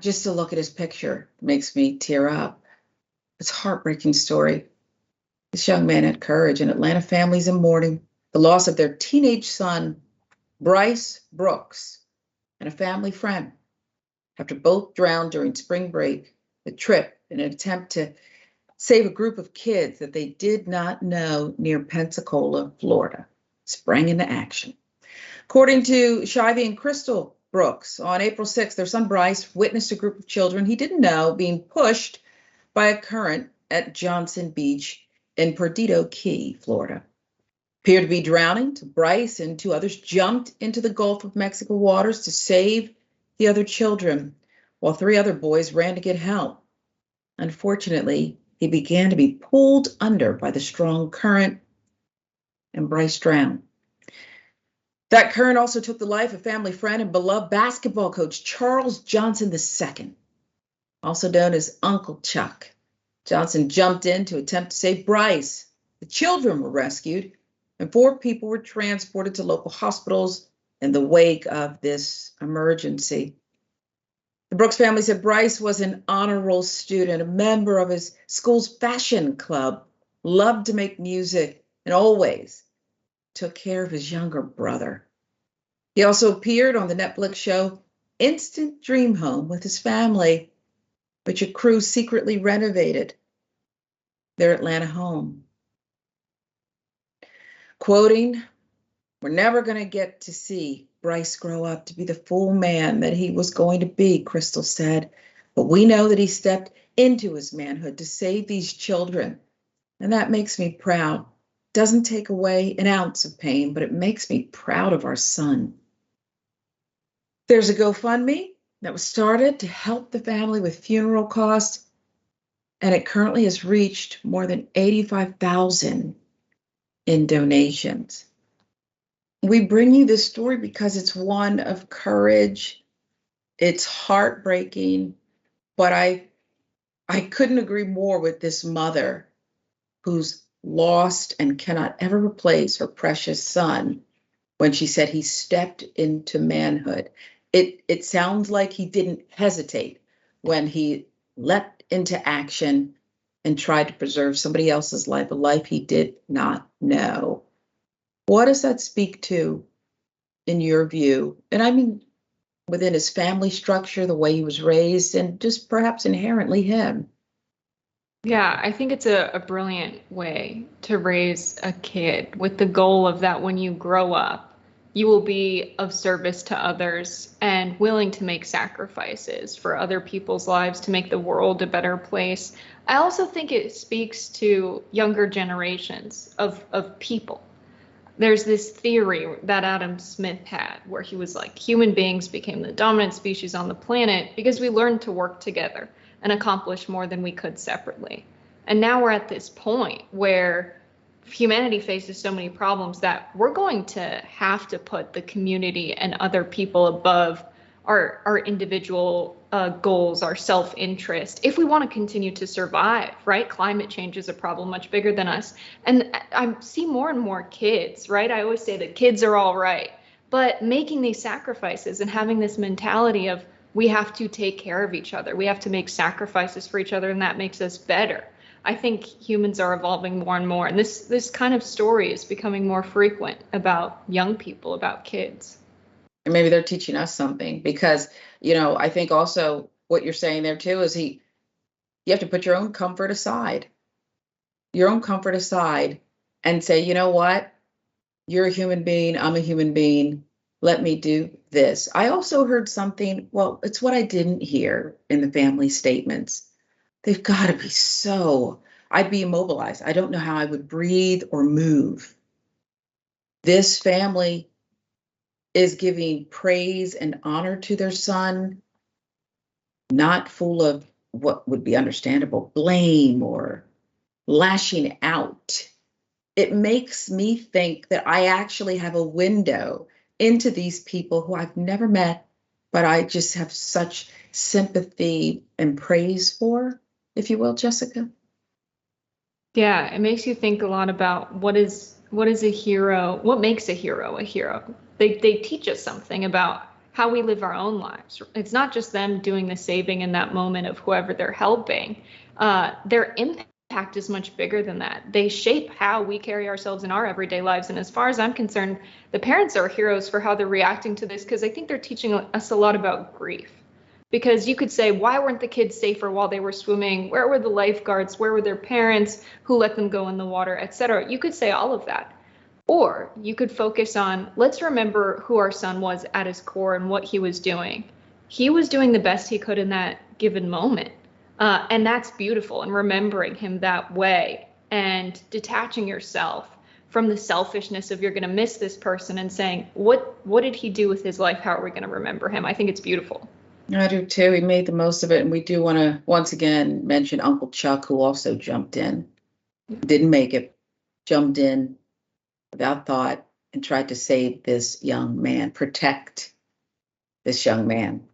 Just to look at his picture makes me tear up. It's a heartbreaking story. This young man had courage, and Atlanta families in mourning the loss of their teenage son, Bryce Brooks, and a family friend after both drowned during spring break, the trip in an attempt to save a group of kids that they did not know near Pensacola, Florida, sprang into action. According to Shivy and Crystal Brooks, on April 6th, their son Bryce witnessed a group of children he didn't know being pushed by a current at Johnson Beach in Perdido Key, Florida. Appeared to be drowning, so Bryce and two others jumped into the Gulf of Mexico waters to save the other children, while three other boys ran to get help. Unfortunately, he began to be pulled under by the strong current, and Bryce drowned. That current also took the life of family friend and beloved basketball coach Charles Johnson II, also known as Uncle Chuck. Johnson jumped in to attempt to save Bryce. The children were rescued, and 4 people were transported to local hospitals in the wake of this emergency. The Brooks family said Bryce was an honor roll student, a member of his school's fashion club, loved to make music, and always took care of his younger brother. He also appeared on the Netflix show Instant Dream Home with his family, which a crew secretly renovated their Atlanta home. Quoting, "We're never going to get to see Bryce grow up to be the full man that he was going to be," Crystal said, "but we know that he stepped into his manhood to save these children, and that makes me proud. Doesn't take away an ounce of pain, but it makes me proud of our son." There's a GoFundMe that was started to help the family with funeral costs, and it currently has reached more than $85,000 in donations. We bring you this story because it's one of courage. It's heartbreaking, but I couldn't agree more with this mother who's lost and cannot ever replace her precious son when she said he stepped into manhood. It sounds like he didn't hesitate when he leapt into action and tried to preserve somebody else's life, a life he did not know. What does that speak to, in your view? And I mean, within his family structure, the way he was raised, and just perhaps inherently him. Yeah, I think it's a brilliant way to raise a kid with the goal of that when you grow up, you will be of service to others and willing to make sacrifices for other people's lives to make the world a better place. I also think it speaks to younger generations of people. There's this theory that Adam Smith had where he was like, human beings became the dominant species on the planet because we learned to work together and accomplish more than we could separately. And now we're at this point where humanity faces so many problems that we're going to have to put the community and other people above our individual goals, our self-interest, if we want to continue to survive, right? Climate change is a problem much bigger than us. And I see more and more kids, right? I always say that kids are all right, but making these sacrifices and having this mentality of we have to take care of each other. We have to make sacrifices for each other, and that makes us better. I think humans are evolving more and more, and this kind of story is becoming more frequent about young people, about kids. And maybe they're teaching us something because, I think also what you're saying there too is you have to put your own comfort aside, and say, you know what? You're a human being. I'm a human being. Let me do this. I also heard something, well, it's what I didn't hear in the family statements. They've got to be I'd be immobilized. I don't know how I would breathe or move. This family is giving praise and honor to their son, not full of what would be understandable blame or lashing out. It makes me think that I actually have a window into these people who I've never met, but I just have such sympathy and praise for, if you will, Jessica. Yeah, it makes you think a lot about what is a hero, what makes a hero a hero. They teach us something about how we live our own lives. It's not just them doing the saving in that moment of whoever they're helping. Their impact is much bigger than that. They shape how we carry ourselves in our everyday lives. And as far as I'm concerned, the parents are heroes for how they're reacting to this, because I think they're teaching us a lot about grief. Because you could say, why weren't the kids safer while they were swimming? Where were the lifeguards? Where were their parents who let them go in the water, etc.? You could say all of that. Or you could focus on, let's remember who our son was at his core and what he was doing. He was doing the best he could in that given moment. And that's beautiful. And remembering him that way and detaching yourself from the selfishness of you're going to miss this person and saying, what did he do with his life? How are we going to remember him? I think it's beautiful. I do too. He made the most of it. And we do want to once again mention Uncle Chuck, who also jumped in, didn't make it, jumped in without thought and tried to save this young man, protect this young man.